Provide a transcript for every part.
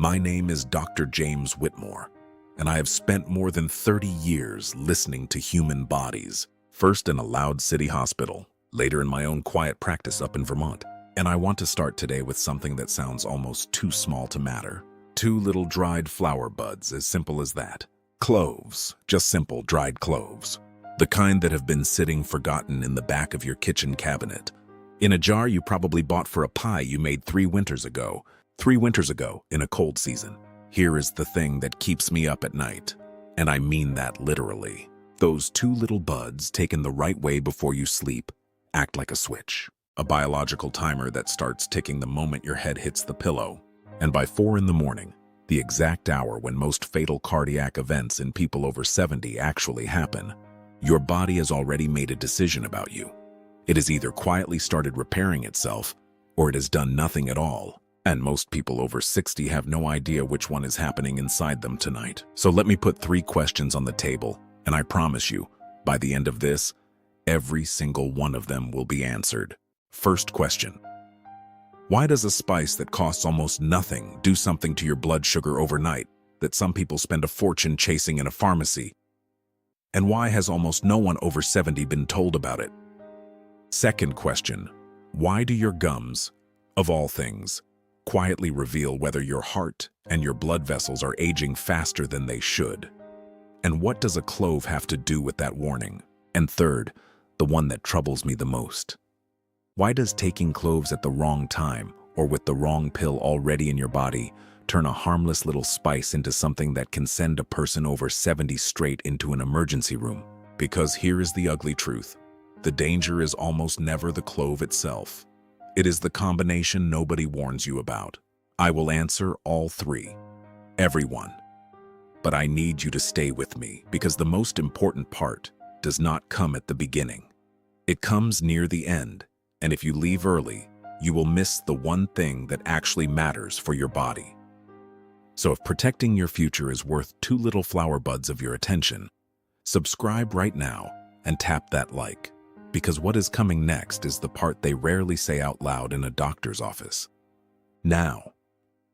My name is Dr. James Whitmore, and I have spent more than 30 years listening to human bodies, first in a loud city hospital, later in my own quiet practice up in Vermont. And I want to start today with something that sounds almost too small to matter. Two little dried flower buds, as simple as that. Cloves, just simple dried cloves. The kind that have been sitting forgotten in the back of your kitchen cabinet. In a jar you probably bought for a pie you made 3 winters ago. 3 winters ago in a cold season. Here is the thing that keeps me up at night. And I mean that literally. Those 2 little buds taken the right way before you sleep act like a switch. A biological timer that starts ticking the moment your head hits the pillow. And by 4 in the morning, the exact hour when most fatal cardiac events in people over 70 actually happen, your body has already made a decision about you. It has either quietly started repairing itself, or it has done nothing at all. And most people over 60 have no idea which one is happening inside them tonight. So let me put 3 questions on the table, and I promise you, by the end of this, every single one of them will be answered. First question. Why does a spice that costs almost nothing do something to your blood sugar overnight that some people spend a fortune chasing in a pharmacy? And why has almost no one over 70 been told about it? Second question. Why do your gums, of all things, quietly reveal whether your heart and your blood vessels are aging faster than they should? And what does a clove have to do with that warning? And third, the one that troubles me the most. Why does taking cloves at the wrong time or with the wrong pill already in your body turn a harmless little spice into something that can send a person over 70 straight into an emergency room? Because here is the ugly truth. The danger is almost never the clove itself. It is the combination nobody warns you about. I will answer all 3. Everyone. But I need you to stay with me because the most important part does not come at the beginning. It comes near the end. And if you leave early, you will miss the one thing that actually matters for your body. So if protecting your future is worth 2 little flower buds of your attention, subscribe right now and tap that like, because what is coming next is the part they rarely say out loud in a doctor's office. Now,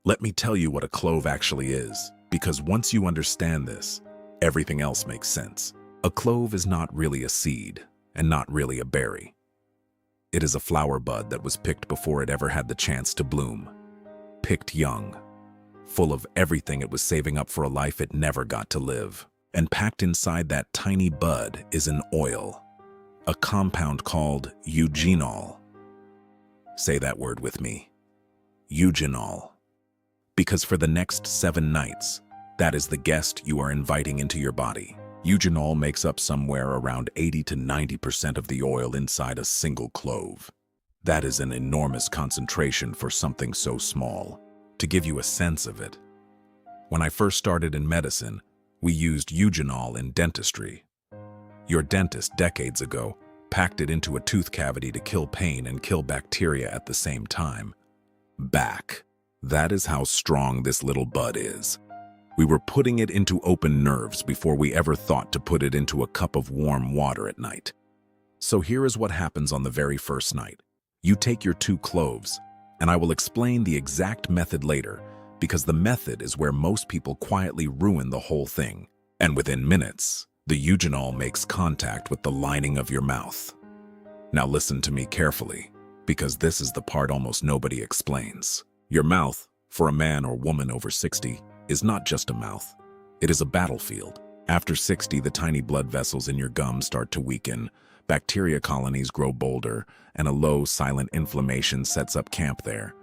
let me tell you what a clove actually is, because once you understand this, everything else makes sense. A clove is not really a seed and not really a berry. It is a flower bud that was picked before it ever had the chance to bloom. Picked young, full of everything it was saving up for a life it never got to live. And packed inside that tiny bud is an oil, a compound called eugenol. Say that word with me. Eugenol. Because for the next 7 nights, that is the guest you are inviting into your body. Eugenol makes up somewhere around 80 to 90% of the oil inside a single clove. That is an enormous concentration for something so small. To give you a sense of it, when I first started in medicine, we used eugenol in dentistry. Your dentist, decades ago, packed it into a tooth cavity to kill pain and kill bacteria at the same time. That is how strong this little bud is. We were putting it into open nerves before we ever thought to put it into a cup of warm water at night. So here is what happens on the very first night. You take your 2 cloves, and I will explain the exact method later, because the method is where most people quietly ruin the whole thing. And within minutes, the eugenol makes contact with the lining of your mouth. Now listen to me carefully, because this is the part almost nobody explains. Your mouth, for a man or woman over 60, is not just a mouth. It is a battlefield. After 60, the tiny blood vessels in your gums start to weaken, bacteria colonies grow bolder, and a low, silent inflammation sets up camp there.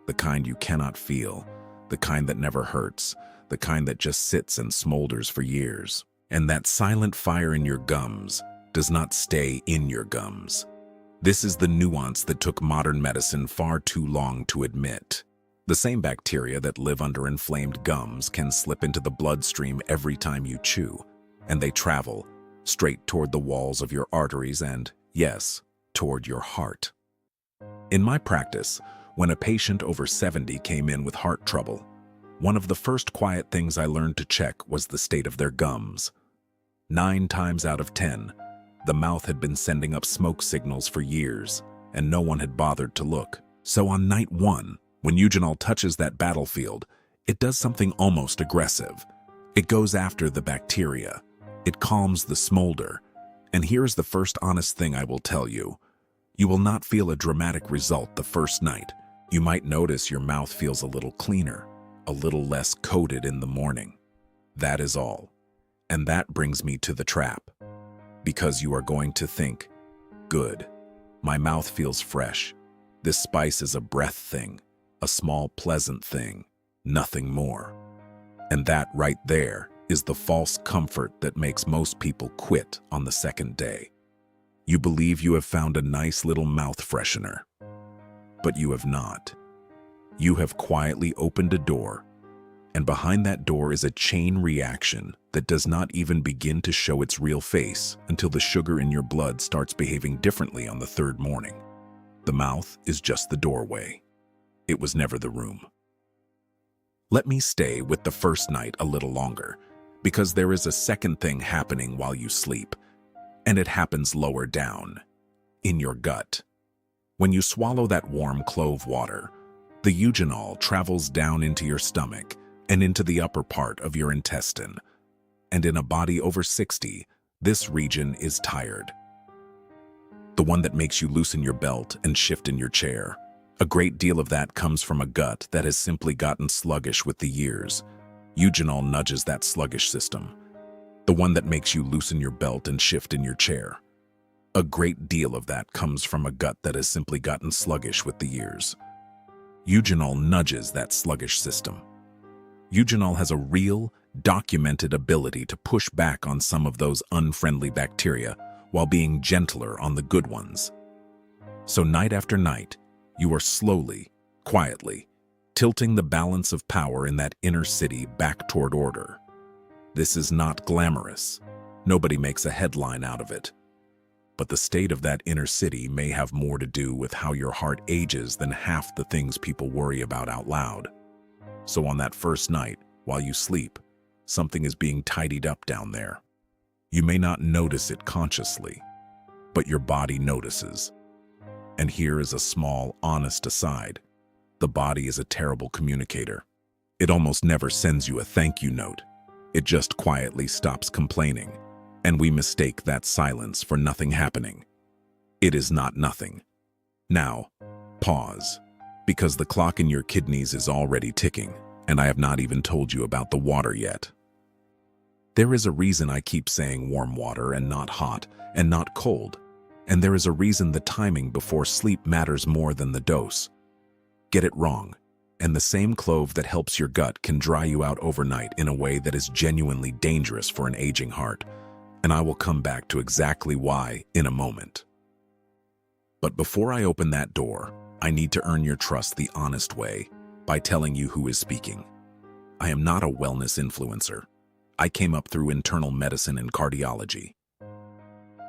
The kind you cannot feel, the kind that never hurts, the kind that just sits and smolders for years. And that silent fire in your gums does not stay in your gums. This is the nuance that took modern medicine far too long to admit. The same bacteria that live under inflamed gums can slip into the bloodstream every time you chew, and they travel straight toward the walls of your arteries and, yes, toward your heart. In my practice, when a patient over 70 came in with heart trouble, one of the first quiet things I learned to check was the state of their gums. 9 times out of 10, the mouth had been sending up smoke signals for years, and no one had bothered to look. So on night 1, when eugenol touches that battlefield, It does something almost aggressive. It goes after the bacteria. It calms the smolder. And here's the first honest thing I will tell you. You will not feel a dramatic result the first night. You might notice your mouth feels a little cleaner, a little less coated in the morning. That is all. And that brings me to the trap. Because you are going to think, good, my mouth feels fresh. This spice is a breath thing, a small pleasant thing, nothing more. And that right there is the false comfort that makes most people quit on the second day. You believe you have found a nice little mouth freshener, but you have not. You have quietly opened a door, and behind that door is a chain reaction that does not even begin to show its real face until the sugar in your blood starts behaving differently on the third morning. The mouth is just the doorway. It was never the room. Let me stay with the first night a little longer, because there is a second thing happening while you sleep, and it happens lower down, in your gut. When you swallow that warm clove water, the eugenol travels down into your stomach and into the upper part of your intestine. And in a body over 60, this region is tired. The one that makes you loosen your belt and shift in your chair. A great deal of that comes from a gut that has simply gotten sluggish with the years. Eugenol nudges that sluggish system. The one that makes you loosen your belt and shift in your chair. A great deal of that comes from a gut that has simply gotten sluggish with the years. Eugenol nudges that sluggish system. Eugenol has a real, documented ability to push back on some of those unfriendly bacteria while being gentler on the good ones. So night after night, you are slowly, quietly, tilting the balance of power in that inner city back toward order. This is not glamorous. Nobody makes a headline out of it. But the state of that inner city may have more to do with how your heart ages than half the things people worry about out loud. So on that first night, while you sleep, something is being tidied up down there. You may not notice it consciously, but your body notices. And here is a small, honest aside. The body is a terrible communicator. It almost never sends you a thank you note. It just quietly stops complaining, and we mistake that silence for nothing happening. It is not nothing. Now, pause, because the clock in your kidneys is already ticking, and I have not even told you about the water yet. There is a reason I keep saying warm water and not hot and not cold, and there is a reason the timing before sleep matters more than the dose. Get it wrong, and the same clove that helps your gut can dry you out overnight in a way that is genuinely dangerous for an aging heart, and I will come back to exactly why in a moment. But before I open that door, I need to earn your trust the honest way by telling you who is speaking. I am not a wellness influencer. I came up through internal medicine and cardiology.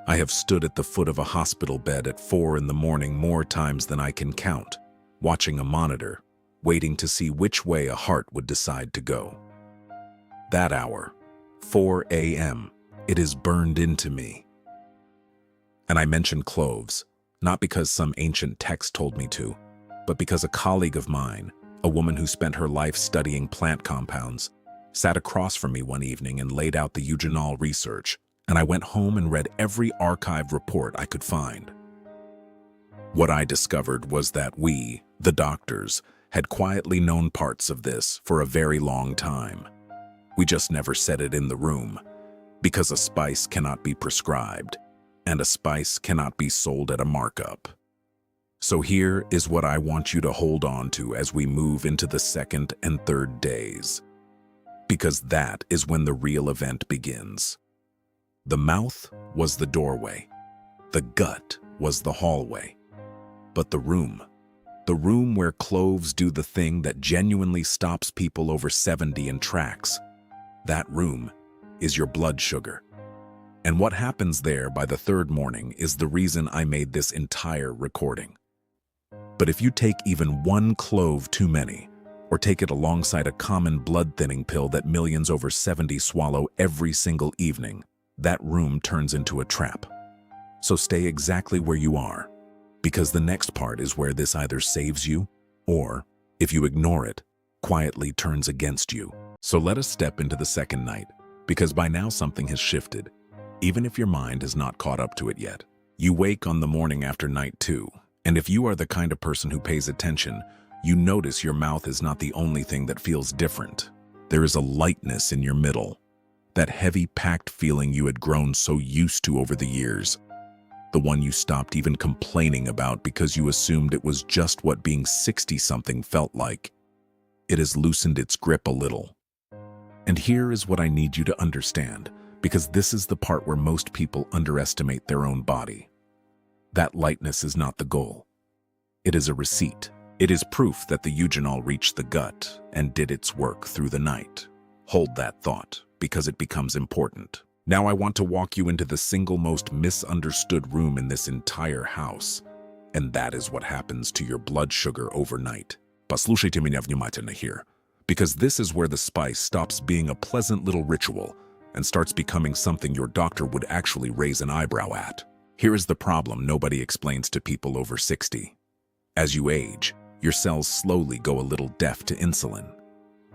I have stood at the foot of a hospital bed at 4 in the morning more times than I can count, watching a monitor, waiting to see which way a heart would decide to go. That hour, 4 a.m., it is burned into me. And I mentioned cloves, not because some ancient text told me to, but because a colleague of mine, a woman who spent her life studying plant compounds, sat across from me one evening and laid out the eugenol research, and I went home and read every archived report I could find. What I discovered was that we, the doctors, had quietly known parts of this for a very long time. We just never said it in the room, because a spice cannot be prescribed, and a spice cannot be sold at a markup. So here is what I want you to hold on to as we move into the second and third days, because that is when the real event begins. The mouth was the doorway. The gut was the hallway. But the room where cloves do the thing that genuinely stops people over 70 in tracks, that room is your blood sugar. And what happens there by the third morning is the reason I made this entire recording. But if you take even one clove too many, or take it alongside a common blood-thinning pill that millions over 70 swallow every single evening, that room turns into a trap. So stay exactly where you are, because the next part is where this either saves you, or, if you ignore it, quietly turns against you. So let us step into the second night, because by now something has shifted, even if your mind has not caught up to it yet. You wake on the morning after night 2, and if you are the kind of person who pays attention, you notice your mouth is not the only thing that feels different. There is a lightness in your middle, that heavy, packed feeling you had grown so used to over the years, the one you stopped even complaining about because you assumed it was just what being 60-something felt like. It has loosened its grip a little. And here is what I need you to understand, because this is the part where most people underestimate their own body. That lightness is not the goal. It is a receipt. It is proof that the eugenol reached the gut and did its work through the night. Hold that thought, because it becomes important. Now I want to walk you into the single most misunderstood room in this entire house, and that is what happens to your blood sugar overnight. Послушайте меня внимательно here, because this is where the spice stops being a pleasant little ritual and starts becoming something your doctor would actually raise an eyebrow at. Here is the problem nobody explains to people over 60. As you age, your cells slowly go a little deaf to insulin.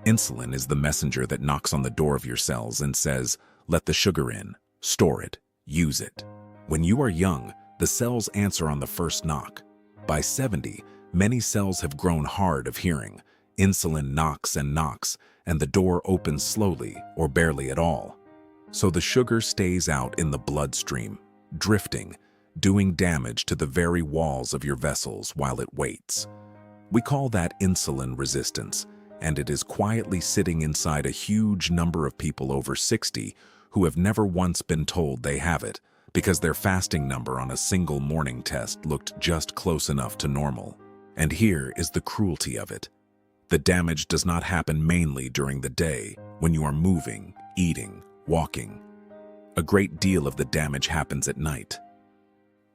Insulin is the messenger that knocks on the door of your cells and says, let the sugar in, store it, use it. When you are young, the cells answer on the first knock. By 70, many cells have grown hard of hearing. Insulin knocks and knocks, and the door opens slowly or barely at all. So the sugar stays out in the bloodstream, drifting, doing damage to the very walls of your vessels while it waits. We call that insulin resistance, and it is quietly sitting inside a huge number of people over 60 who have never once been told they have it because their fasting number on a single morning test looked just close enough to normal. And here is the cruelty of it. The damage does not happen mainly during the day when you are moving, eating, walking. A great deal of the damage happens at night.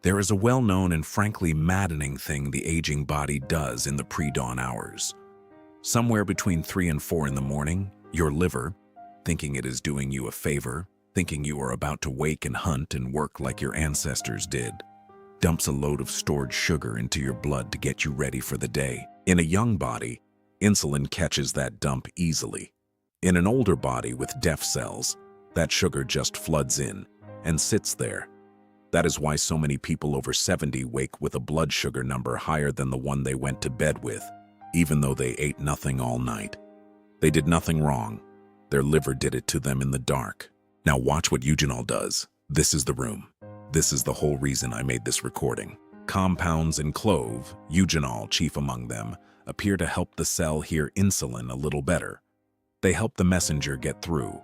There is a well-known and frankly maddening thing the aging body does in the pre-dawn hours. Somewhere between 3 and 4 in the morning, your liver, thinking it is doing you a favor, thinking you are about to wake and hunt and work like your ancestors did, dumps a load of stored sugar into your blood to get you ready for the day. In a young body, insulin catches that dump easily. In an older body with deaf cells, that sugar just floods in and sits there. That is why so many people over 70 wake with a blood sugar number higher than the one they went to bed with, even though they ate nothing all night. They did nothing wrong. Their liver did it to them in the dark. Now watch what eugenol does. This is the room. This is the whole reason I made this recording. Compounds in clove, eugenol chief among them, appear to help the cell hear insulin a little better. They help the messenger get through.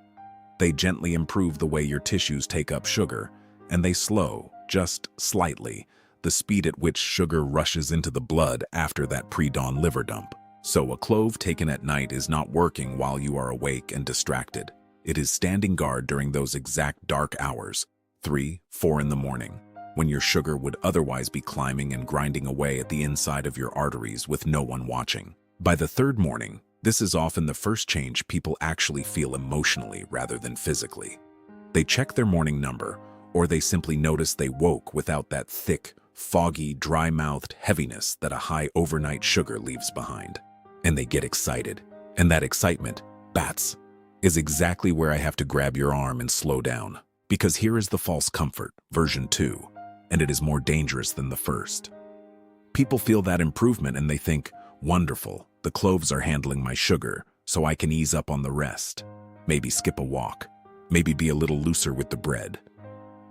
They gently improve the way your tissues take up sugar, and they slow, just slightly, the speed at which sugar rushes into the blood after that pre-dawn liver dump. So a clove taken at night is not working while you are awake and distracted. It is standing guard during those exact dark hours, 3, 4 in the morning, when your sugar would otherwise be climbing and grinding away at the inside of your arteries with no one watching. By the third morning, this is often the first change people actually feel emotionally rather than physically. They check their morning number, or they simply notice they woke without that thick, foggy, dry-mouthed heaviness that a high overnight sugar leaves behind. And they get excited. And that excitement, bats, is exactly where I have to grab your arm and slow down. Because here is the false comfort, version 2, and it is more dangerous than the first. People feel that improvement and they think, wonderful, the cloves are handling my sugar, so I can ease up on the rest. Maybe skip a walk. Maybe be a little looser with the bread.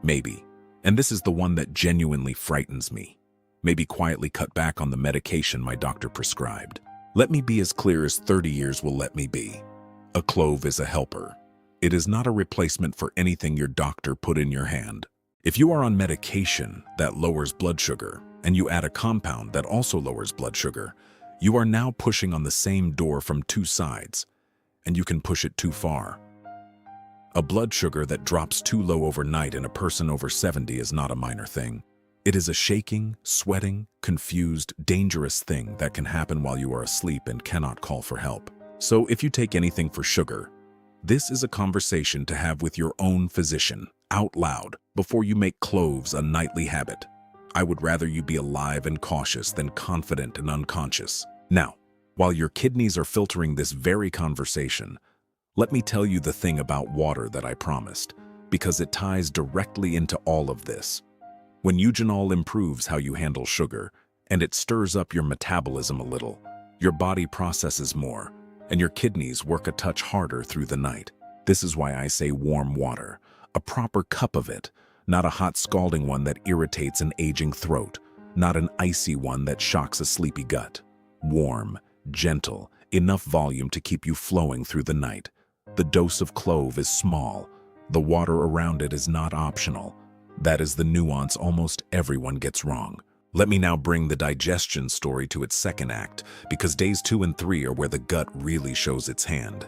Maybe, and this is the one that genuinely frightens me, maybe quietly cut back on the medication my doctor prescribed. Let me be as clear as 30 years will let me be. A clove is a helper. It is not a replacement for anything your doctor put in your hand. If you are on medication that lowers blood sugar, and you add a compound that also lowers blood sugar, you are now pushing on the same door from 2 sides, and you can push it too far. A blood sugar that drops too low overnight in a person over 70 is not a minor thing. It is a shaking, sweating, confused, dangerous thing that can happen while you are asleep and cannot call for help. So if you take anything for sugar, this is a conversation to have with your own physician, out loud, before you make cloves a nightly habit. I would rather you be alive and cautious than confident and unconscious. Now, While your kidneys are filtering this very conversation, let me tell you the thing about water that I promised, because it ties directly into all of this. When eugenol improves how you handle sugar, and it stirs up your metabolism a little, your body processes more, and your kidneys work a touch harder through the night. This is why I say warm water, a proper cup of it, not a hot scalding one that irritates an aging throat, not an icy one that shocks a sleepy gut. Warm, gentle, enough volume to keep you flowing through the night. The dose of clove is small. The water around it is not optional. That is the nuance almost everyone gets wrong. Let me now bring the digestion story to its second act, because days 2 and 3 are where the gut really shows its hand.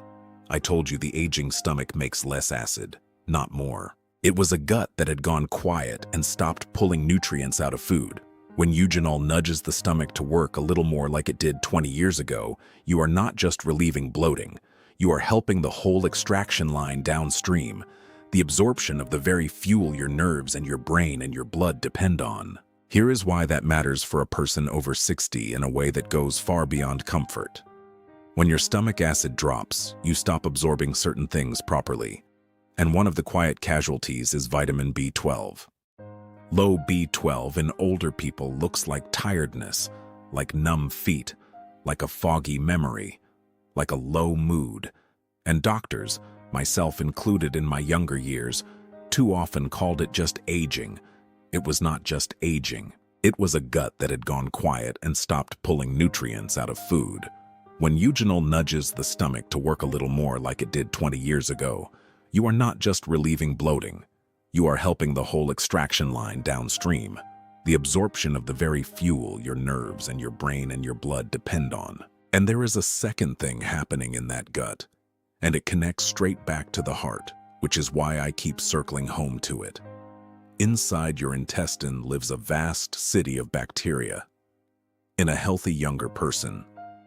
I told you the aging stomach makes less acid, not more. It was a gut that had gone quiet and stopped pulling nutrients out of food. When eugenol nudges the stomach to work a little more like it did 20 years ago, you are not just relieving bloating. You are helping the whole extraction line downstream, the absorption of the very fuel your nerves and your brain and your blood depend on. Here is why that matters for a person over 60 in a way that goes far beyond comfort. When your stomach acid drops, you stop absorbing certain things properly. And one of the quiet casualties is vitamin B12. Low B12 in older people looks like tiredness, like numb feet, like a foggy memory, like a low mood. And doctors, myself included in my younger years, too often called it just aging. It was not just aging. It was a gut that had gone quiet and stopped pulling nutrients out of food. When eugenol nudges the stomach to work a little more like it did 20 years ago, you are not just relieving bloating. You are helping the whole extraction line downstream, the absorption of the very fuel your nerves and your brain and your blood depend on. And there is a second thing happening in that gut, and it connects straight back to the heart, which is why I keep circling home to it. Inside your intestine lives a vast city of bacteria. In a healthy younger person,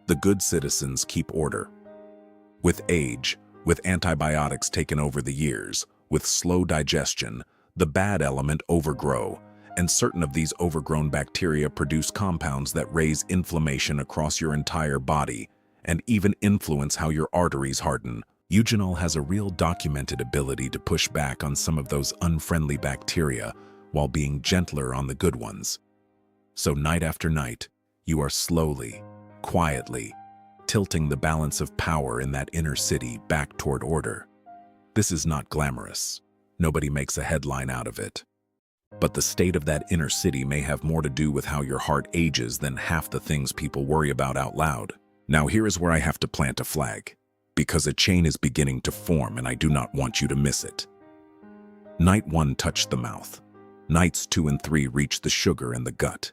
the good citizens keep order. With age, with antibiotics taken over the years, with slow digestion, the bad element overgrow, and certain of these overgrown bacteria produce compounds that raise inflammation across your entire body and even influence how your arteries harden. Eugenol has a real documented ability to push back on some of those unfriendly bacteria while being gentler on the good ones. So night after night, you are slowly, quietly, tilting the balance of power in that inner city back toward order. This is not glamorous. Nobody makes a headline out of it. But the state of that inner city may have more to do with how your heart ages than half the things people worry about out loud. Now here is where I have to plant a flag, because a chain is beginning to form and I do not want you to miss it. Night 1 touched the mouth. Nights 2 and 3 reached the sugar and the gut.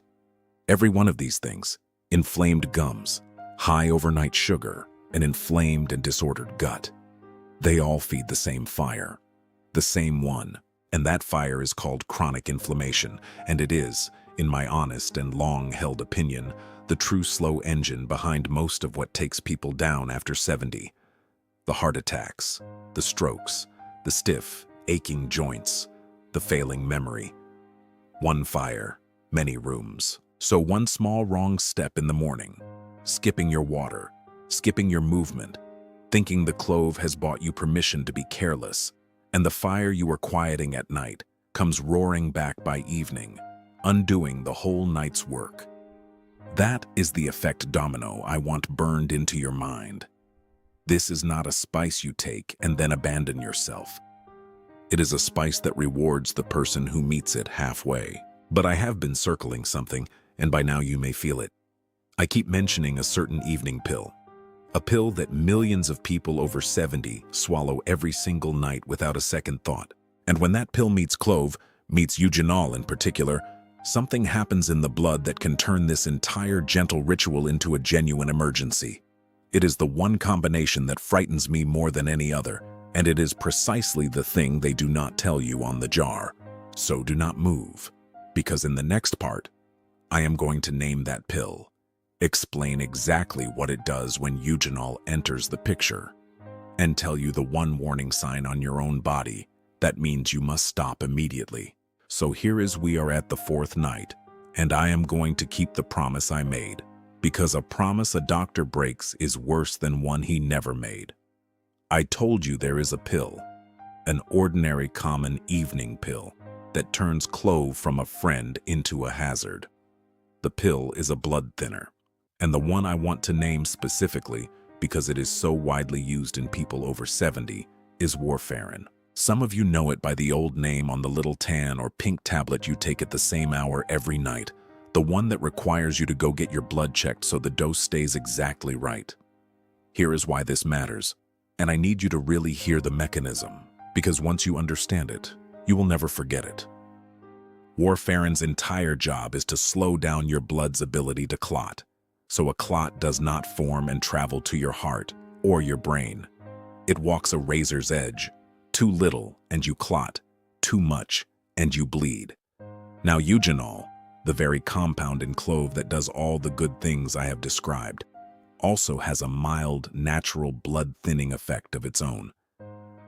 Every one of these things, inflamed gums, high overnight sugar, an inflamed and disordered gut, they all feed the same fire, the same one, and that fire is called chronic inflammation, and it is, in my honest and long-held opinion, the true slow engine behind most of what takes people down after 70. The heart attacks, the strokes, the stiff, aching joints, the failing memory. One fire, many rooms. So one small wrong step in the morning, skipping your water, skipping your movement, thinking the clove has bought you permission to be careless, and the fire you were quieting at night comes roaring back by evening, undoing the whole night's work. That is the effect domino I want burned into your mind. This is not a spice you take and then abandon yourself. It is a spice that rewards the person who meets it halfway. But I have been circling something, and by now you may feel it. I keep mentioning a certain evening pill. A pill that millions of people over 70 swallow every single night without a second thought. And when that pill meets clove, meets eugenol in particular, something happens in the blood that can turn this entire gentle ritual into a genuine emergency. It is the one combination that frightens me more than any other, and it is precisely the thing they do not tell you on the jar. So do not move, because in the next part, I am going to name that pill, explain exactly what it does when eugenol enters the picture, and tell you the one warning sign on your own body that means you must stop immediately. So here is we are at the 4th night, and I am going to keep the promise I made, Because a promise a doctor breaks is worse than one he never made. I told you there is a pill, an ordinary common evening pill, that turns Clove from a friend into a hazard. The pill is a blood thinner, and the one I want to name specifically, because it is so widely used in people over 70, is warfarin. Some of you know it by the old name on the little tan or pink tablet you take at the same hour every night, the one that requires you to go get your blood checked so the dose stays exactly right. Here is why this matters, and I need you to really hear the mechanism, because once you understand it, you will never forget it. Warfarin's entire job is to slow down your blood's ability to clot, so a clot does not form and travel to your heart or your brain. It walks a razor's edge. Too little and you clot, too much and you bleed. Now eugenol, the very compound in clove that does all the good things I have described, also has a mild, natural blood-thinning effect of its own.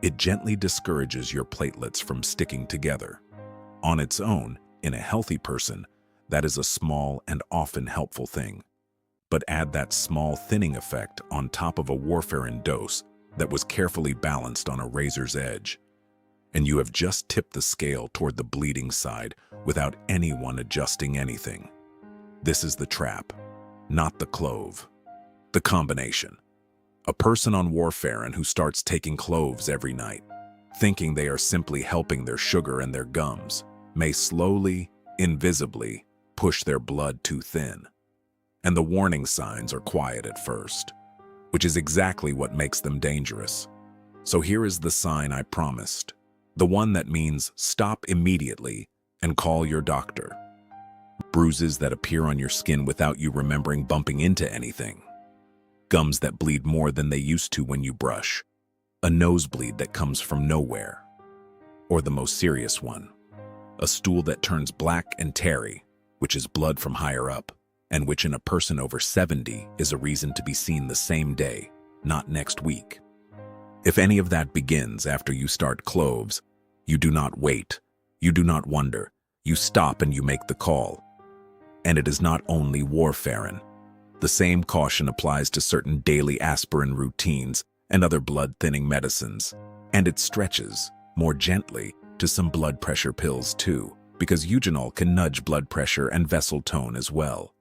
It gently discourages your platelets from sticking together. On its own, in a healthy person, that is a small and often helpful thing. But add that small thinning effect on top of a warfarin dose that was carefully balanced on a razor's edge, and you have just tipped the scale toward the bleeding side without anyone adjusting anything. This is the trap, not the clove. The combination. A person on warfarin who starts taking cloves every night, thinking they are simply helping their sugar and their gums, may slowly, invisibly, push their blood too thin. And the warning signs are quiet at first, which is exactly what makes them dangerous. So here is the sign I promised, the one that means stop immediately and call your doctor. Bruises that appear on your skin without you remembering bumping into anything. Gums that bleed more than they used to when you brush. A nosebleed that comes from nowhere. Or the most serious one, a stool that turns black and tarry, which is blood from higher up, and which in a person over 70 is a reason to be seen the same day, not next week. If any of that begins after you start cloves, you do not wait, you do not wonder, you stop and you make the call. And it is not only warfarin. The same caution applies to certain daily aspirin routines and other blood-thinning medicines, and it stretches, more gently, to some blood pressure pills too, because eugenol can nudge blood pressure and vessel tone as well.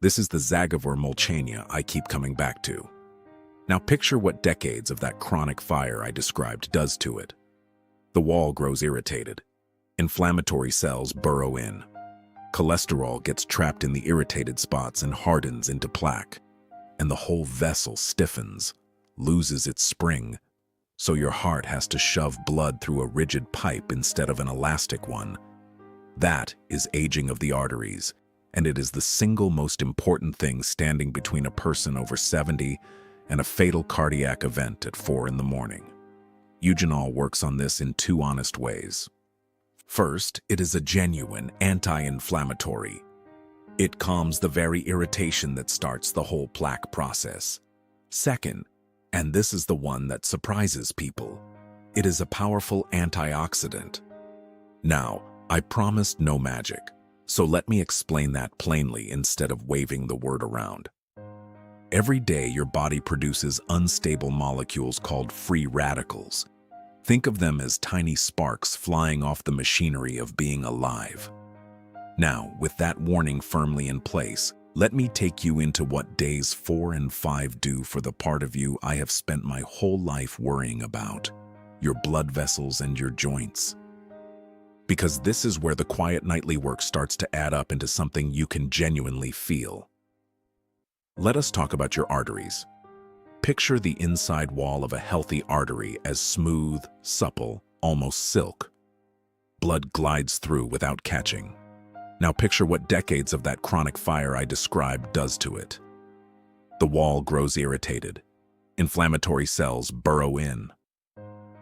This is the Zagavor Molchania I keep coming back to. Now picture what decades of that chronic fire I described does to it. The wall grows irritated. Inflammatory cells burrow in. Cholesterol gets trapped in the irritated spots and hardens into plaque. And the whole vessel stiffens, loses its spring, so your heart has to shove blood through a rigid pipe instead of an elastic one. That is aging of the arteries, and it is the single most important thing standing between a person over 70 and a fatal cardiac event at 4 in the morning. Eugenol works on this in two honest ways. First, it is a genuine anti-inflammatory. It calms the very irritation that starts the whole plaque process. Second, and this is the one that surprises people, it is a powerful antioxidant. Now, I promised no magic, so let me explain that plainly instead of waving the word around. Every day your body produces unstable molecules called free radicals. Think of them as tiny sparks flying off the machinery of being alive. Now, with that warning firmly in place, let me take you into what days 4 and 5 do for the part of you I have spent my whole life worrying about, your blood vessels and your joints. Because this is where the quiet nightly work starts to add up into something you can genuinely feel. Let us talk about your arteries. Picture the inside wall of a healthy artery as smooth, supple, almost silk. Blood glides through without catching. Now picture what decades of that chronic fire I described does to it. The wall grows irritated. Inflammatory cells burrow in.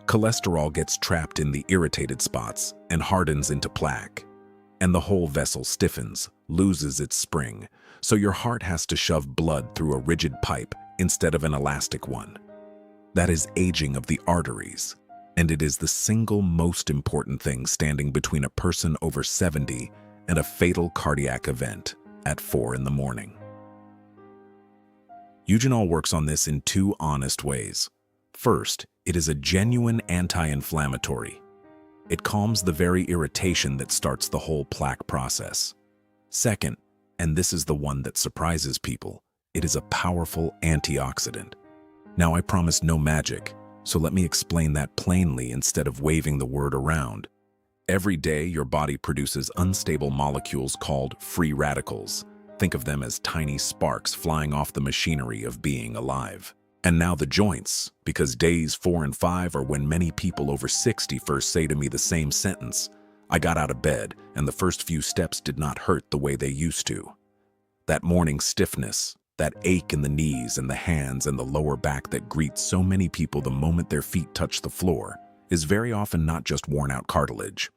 Cholesterol gets trapped in the irritated spots and hardens into plaque. And the whole vessel stiffens, loses its spring, so your heart has to shove blood through a rigid pipe instead of an elastic one. That is aging of the arteries, and it is the single most important thing standing between a person over 70 and a fatal cardiac event at 4 in the morning. Eugenol works on this in two honest ways. First, it is a genuine anti-inflammatory. It calms the very irritation that starts the whole plaque process. Second, and this is the one that surprises people, it is a powerful antioxidant. Now, I promise no magic, so let me explain that plainly instead of waving the word around. Every day, your body produces unstable molecules called free radicals. Think of them as tiny sparks flying off the machinery of being alive. And now the joints, because days 4 and 5 are when many people over 60 first say to me the same sentence. I got out of bed, and the first few steps did not hurt the way they used to. That morning stiffness, that ache in the knees and the hands and the lower back that greets so many people the moment their feet touch the floor, is very often not just worn-out cartilage.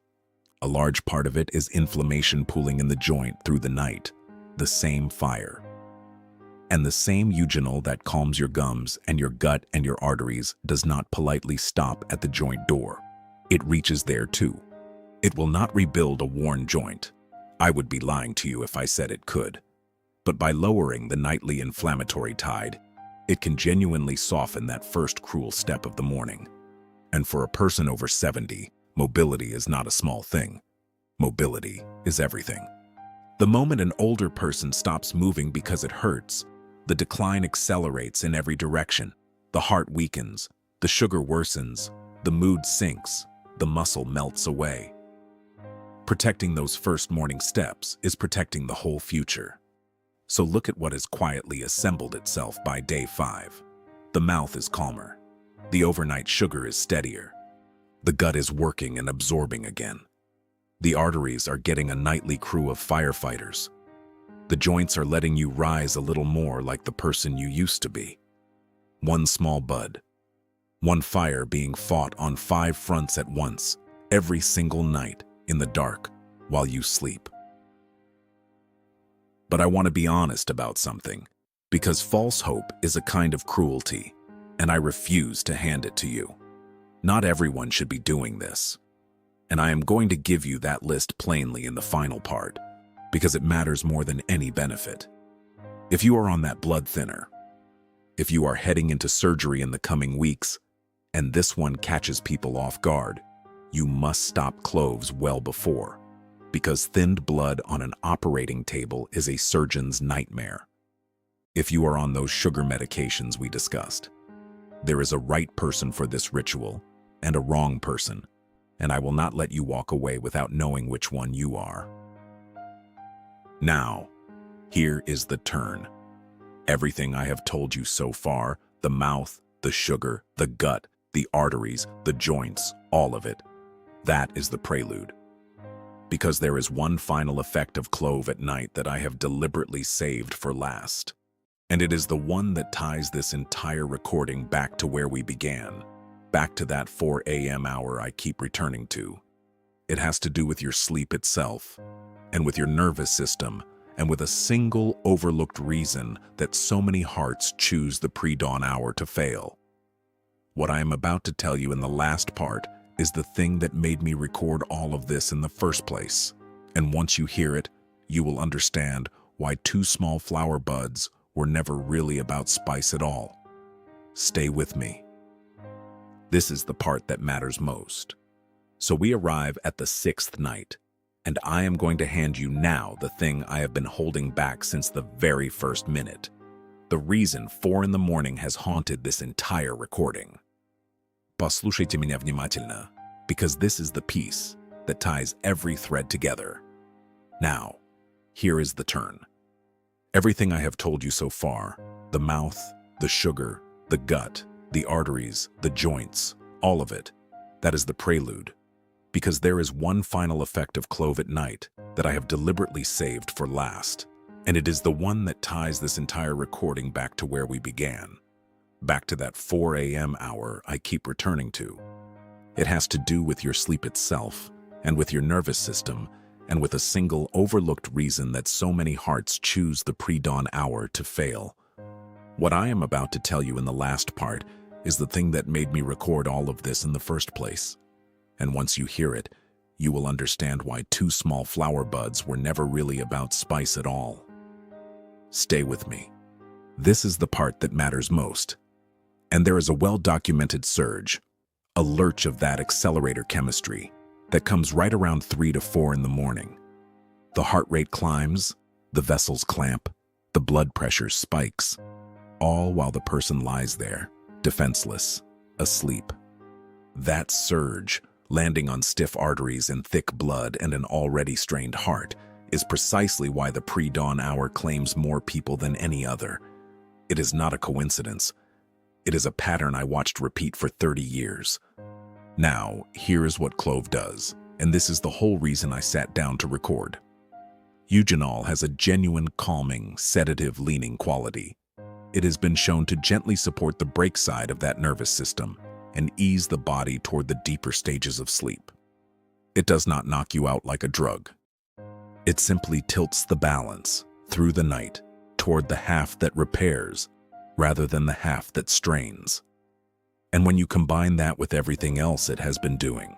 A large part of it is inflammation pooling in the joint through the night, the same fire. And the same eugenol that calms your gums and your gut and your arteries does not politely stop at the joint door. It reaches there too. It will not rebuild a worn joint. I would be lying to you if I said it could. But by lowering the nightly inflammatory tide, it can genuinely soften that first cruel step of the morning. And for a person over 70, mobility is not a small thing. Mobility is everything. The moment an older person stops moving because it hurts, the decline accelerates in every direction. The heart weakens, the sugar worsens, the mood sinks, the muscle melts away. Protecting those first morning steps is protecting the whole future. So look at what has quietly assembled itself by day 5. The mouth is calmer. The overnight sugar is steadier. The gut is working and absorbing again. The arteries are getting a nightly crew of firefighters. The joints are letting you rise a little more like the person you used to be. One small bud. One fire being fought on 5 fronts at once, every single night, in the dark, while you sleep. But I want to be honest about something, because false hope is a kind of cruelty, and I refuse to hand it to you. Not everyone should be doing this. And I am going to give you that list plainly in the final part, because it matters more than any benefit. If you are on that blood thinner, if you are heading into surgery in the coming weeks, and this one catches people off guard, you must stop Cloves well before, because thinned blood on an operating table is a surgeon's nightmare. If you are on those sugar medications we discussed, there is a right person for this ritual and a wrong person, and I will not let you walk away without knowing which one you are. Now, here is the turn. Everything I have told you so far, the mouth, the sugar, the gut, the arteries, the joints, all of it, that is the prelude. Because there is one final effect of clove at night that I have deliberately saved for last. And it is the one that ties this entire recording back to where we began, back to that 4 a.m. hour I keep returning to. It has to do with your sleep itself, and with your nervous system, and with a single overlooked reason that so many hearts choose the pre-dawn hour to fail. What I am about to tell you in the last part is the thing that made me record all of this in the first place. And once you hear it, you will understand why 2 small flower buds were never really about spice at all. Stay with me. This is the part that matters most. So we arrive at the 6th night, and I am going to hand you now the thing I have been holding back since the very first minute. The reason 4 in the morning has haunted this entire recording. Послушайте меня внимательно, because this is the piece that ties every thread together. Now, here is the turn. Everything I have told you so far, the mouth, the sugar, the gut, the arteries, the joints, all of it, that is the prelude. Because there is one final effect of clove at night that I have deliberately saved for last, and it is the one that ties this entire recording back to where we began, back to that 4 a.m. hour I keep returning to. It has to do with your sleep itself, and with your nervous system, and with a single overlooked reason that so many hearts choose the pre-dawn hour to fail. What I am about to tell you in the last part is the thing that made me record all of this in the first place. And once you hear it, you will understand why 2 small flower buds were never really about spice at all. Stay with me. This is the part that matters most. And there is a well-documented surge, a lurch of that accelerator chemistry that comes right around 3 to 4 in the morning. The heart rate climbs, the vessels clamp, the blood pressure spikes, all while the person lies there, defenseless, asleep. That surge, landing on stiff arteries and thick blood and an already strained heart, is precisely why the pre-dawn hour claims more people than any other. It is not a coincidence. It is a pattern I watched repeat for 30 years. Now, here is what Clove does, and this is the whole reason I sat down to record. Eugenol has a genuine calming, sedative-leaning quality. It has been shown to gently support the brake side of that nervous system and ease the body toward the deeper stages of sleep. It does not knock you out like a drug. It simply tilts the balance through the night toward the half that repairs rather than the half that strains. And when you combine that with everything else it has been doing,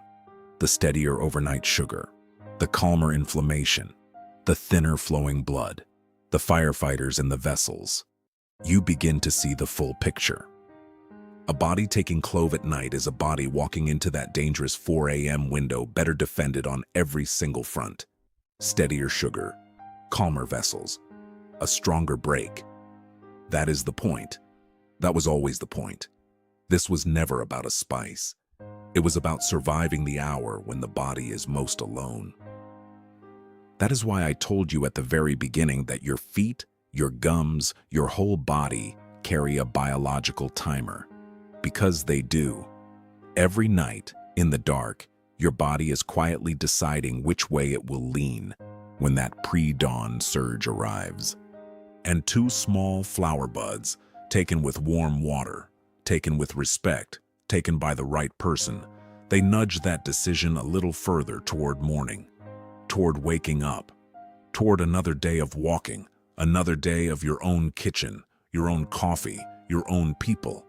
the steadier overnight sugar, the calmer inflammation, the thinner flowing blood, the firefighters in the vessels, you begin to see the full picture. A body taking Clove at night is a body walking into that dangerous 4 a.m. window better defended on every single front. Steadier sugar, calmer vessels, a stronger brake. That is the point. That was always the point. This was never about a spice. It was about surviving the hour when the body is most alone. That is why I told you at the very beginning that your feet, your gums, your whole body carry a biological timer. Because they do. Every night, in the dark, your body is quietly deciding which way it will lean when that pre-dawn surge arrives. And 2 small flower buds, taken with warm water, taken with respect, taken by the right person, they nudge that decision a little further toward morning, toward waking up, toward another day of walking, another day of your own kitchen, your own coffee, your own people.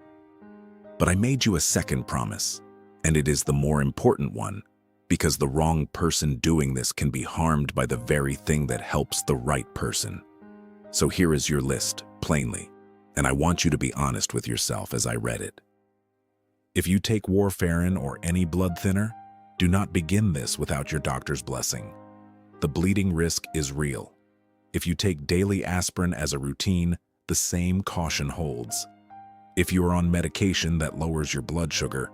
But I made you a second promise, and it is the more important one, because the wrong person doing this can be harmed by the very thing that helps the right person. So here is your list, plainly, and I want you to be honest with yourself as I read it. If you take warfarin or any blood thinner, do not begin this without your doctor's blessing. The bleeding risk is real. If you take daily aspirin as a routine, the same caution holds. If you are on medication that lowers your blood sugar,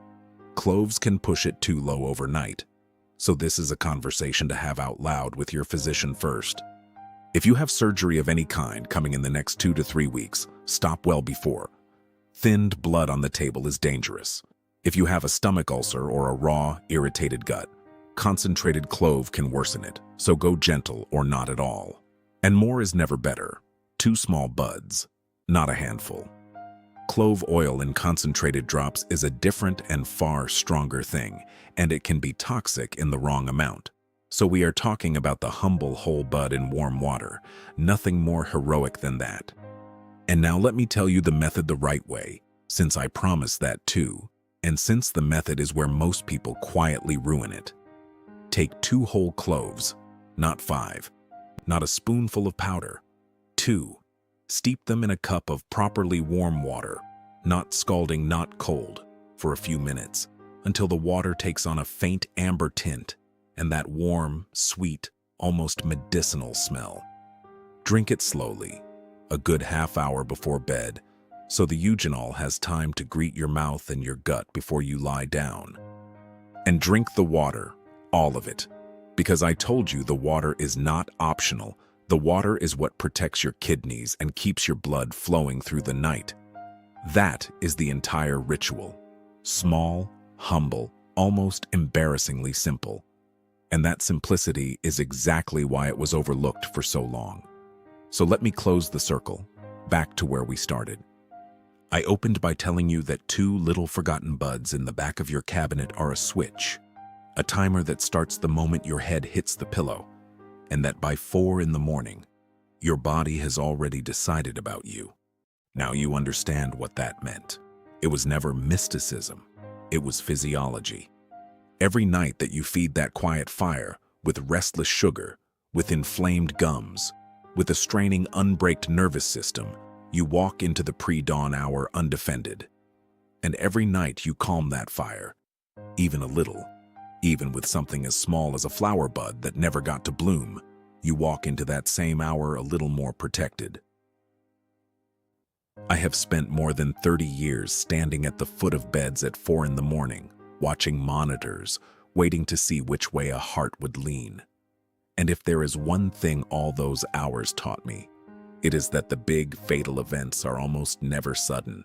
Cloves can push it too low overnight. So this is a conversation to have out loud with your physician first. If you have surgery of any kind coming in the next 2 to 3 weeks, stop well before. Thinned blood on the table is dangerous. If you have a stomach ulcer or a raw, irritated gut, concentrated Clove can worsen it, so go gentle or not at all. And more is never better. 2 small buds, not a handful. Clove oil in concentrated drops is a different and far stronger thing, and it can be toxic in the wrong amount. So we are talking about the humble whole bud in warm water, nothing more heroic than that. And now let me tell you the method the right way, since I promised that too, and since the method is where most people quietly ruin it. Take 2 whole cloves, not 5, not a spoonful of powder, 2. Steep them in a cup of properly warm water, not scalding, not cold, for a few minutes, until the water takes on a faint amber tint and that warm, sweet, almost medicinal smell. Drink it slowly, a good half hour before bed, so the eugenol has time to greet your mouth and your gut before you lie down. And drink the water, all of it, because I told you the water is not optional. The water is what protects your kidneys and keeps your blood flowing through the night. That is the entire ritual. Small, humble, almost embarrassingly simple. And that simplicity is exactly why it was overlooked for so long. So let me close the circle, back to where we started. I opened by telling you that 2 little forgotten buds in the back of your cabinet are a switch, a timer that starts the moment your head hits the pillow, and that by 4 in the morning, your body has already decided about you. Now you understand what that meant. It was never mysticism. It was physiology. Every night that you feed that quiet fire with restless sugar, with inflamed gums, with a straining, unbraked nervous system, You walk into the pre-dawn hour undefended, and every night you calm that fire, even a little. Even with something as small as a flower bud that never got to bloom, you walk into that same hour a little more protected. I have spent more than 30 years standing at the foot of beds at 4 in the morning, watching monitors, waiting to see which way a heart would lean. And if there is one thing all those hours taught me, it is that the big, fatal events are almost never sudden.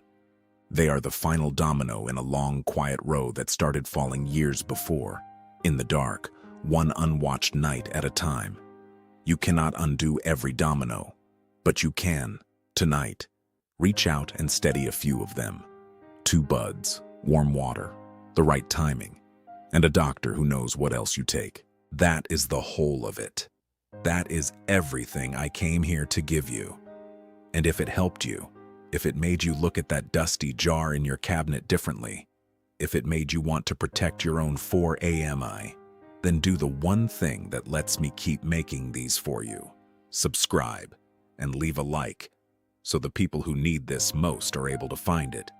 They are the final domino in a long, quiet row that started falling years before, in the dark, one unwatched night at a time. You cannot undo every domino, but you can, tonight, reach out and steady a few of them. 2 buds, warm water, the right timing, and a doctor who knows what else you take. That is the whole of it. That is everything I came here to give you. And if it helped you, if it made you look at that dusty jar in your cabinet differently, if it made you want to protect your own 4 AMI, then do the one thing that lets me keep making these for you. Subscribe and leave a like so the people who need this most are able to find it.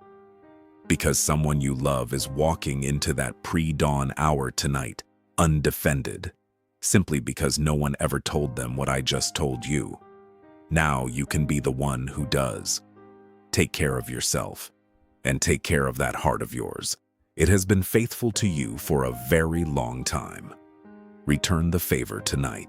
Because someone you love is walking into that pre-dawn hour tonight, undefended, simply because no one ever told them what I just told you. Now you can be the one who does. Take care of yourself, and take care of that heart of yours. It has been faithful to you for a very long time. Return the favor tonight.